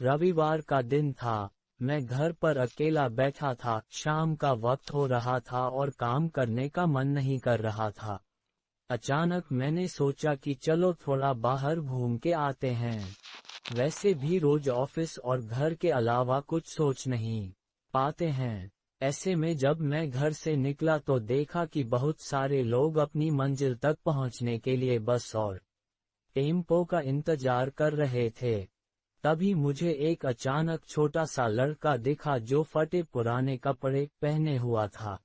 रविवार का दिन था। मैं घर पर अकेला बैठा था, शाम का वक्त हो रहा था और काम करने का मन नहीं कर रहा था। अचानक मैंने सोचा कि चलो थोड़ा बाहर घूम के आते हैं। वैसे भी रोज ऑफिस और घर के अलावा कुछ सोच नहीं पाते हैं। ऐसे में जब मैं घर से निकला तो देखा कि बहुत सारे लोग अपनी मंजिल तक पहुंचने के लिए बस और टेम्पो का इंतजार कर रहे थे। तभी मुझे एक अचानक छोटा सा लड़का दिखा जो फटे पुराने कपड़े पहने हुआ था।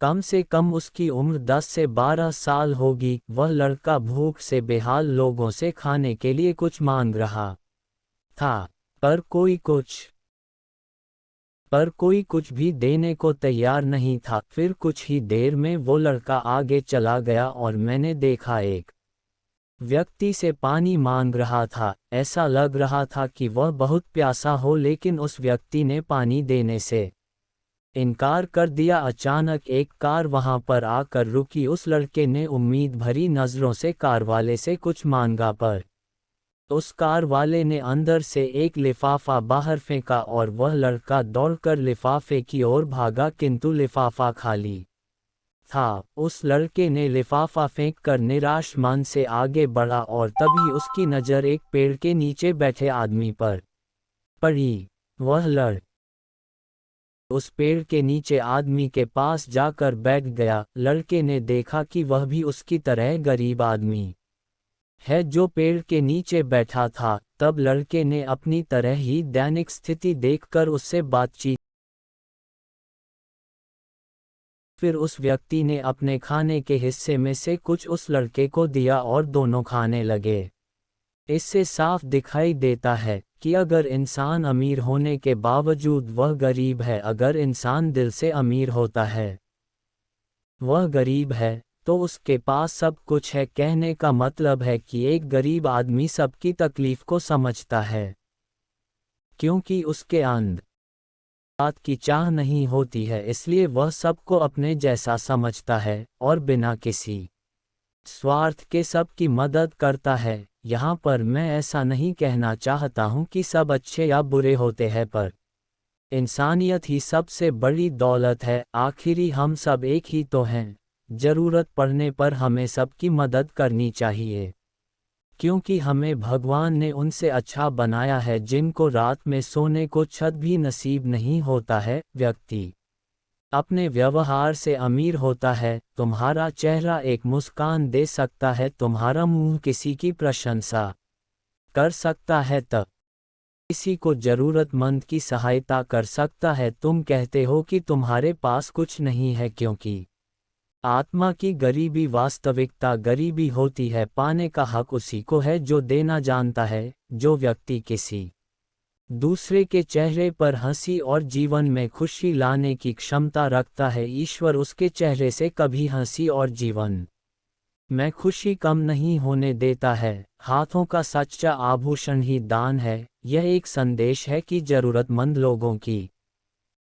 कम से कम उसकी उम्र 10 से 12 साल होगी। वह लड़का भूख से बेहाल लोगों से खाने के लिए कुछ मांग रहा था, पर कोई कुछ भी देने को तैयार नहीं था। फिर कुछ ही देर में वो लड़का आगे चला गया और मैंने देखा एक व्यक्ति से पानी मांग रहा था। ऐसा लग रहा था कि वह बहुत प्यासा हो, लेकिन उस व्यक्ति ने पानी देने से इनकार कर दिया। अचानक एक कार वहां पर आकर रुकी। उस लड़के ने उम्मीद भरी नजरों से कार वाले से कुछ मांगा, पर उस कार वाले ने अंदर से एक लिफाफा बाहर फेंका और वह लड़का दौड़कर लिफाफे की ओर भागा, किंतु लिफाफा खाली था। उस लड़के ने लिफाफा फेंककर निराश मन से आगे बढ़ा और तभी उसकी नज़र एक पेड़ के नीचे बैठे आदमी पर पड़ी। वह उस पेड़ के नीचे आदमी के पास जाकर बैठ गया। लड़के ने देखा कि वह भी उसकी तरह गरीब आदमी है जो पेड़ के नीचे बैठा था। तब लड़के ने अपनी तरह ही दैनिक स्थिति देखकर उससे बातचीत। फिर उस व्यक्ति ने अपने खाने के हिस्से में से कुछ उस लड़के को दिया और दोनों खाने लगे। इससे साफ दिखाई देता है कि अगर इंसान अमीर होने के बावजूद वह गरीब है, अगर इंसान दिल से अमीर होता है वह गरीब है, तो उसके पास सब कुछ है। कहने का मतलब है कि एक गरीब आदमी सबकी तकलीफ को समझता है, क्योंकि उसके अंदर बात की चाह नहीं होती है, इसलिए वह सबको अपने जैसा समझता है और बिना किसी स्वार्थ के सबकी मदद करता है। यहाँ पर मैं ऐसा नहीं कहना चाहता हूँ कि सब अच्छे या बुरे होते हैं, पर इंसानियत ही सबसे बड़ी दौलत है। आखिरी हम सब एक ही तो हैं। जरूरत पड़ने पर हमें सबकी मदद करनी चाहिए, क्योंकि हमें भगवान ने उनसे अच्छा बनाया है जिनको रात में सोने को छत भी नसीब नहीं होता है। व्यक्ति अपने व्यवहार से अमीर होता है। तुम्हारा चेहरा एक मुस्कान दे सकता है, तुम्हारा मुंह किसी की प्रशंसा कर सकता है, तब किसी को जरूरतमंद की सहायता कर सकता है। तुम कहते हो कि तुम्हारे पास कुछ नहीं है, क्योंकि आत्मा की गरीबी वास्तविकता गरीबी होती है। पाने का हक उसी को है जो देना जानता है। जो व्यक्ति किसी दूसरे के चेहरे पर हंसी और जीवन में खुशी लाने की क्षमता रखता है, ईश्वर उसके चेहरे से कभी हंसी और जीवन में खुशी कम नहीं होने देता है। हाथों का सच्चा आभूषण ही दान है। यह एक संदेश है कि जरूरतमंद लोगों की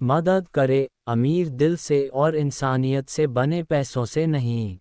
मदद करे, अमीर दिल से और इंसानियत से बने पैसों से नहीं।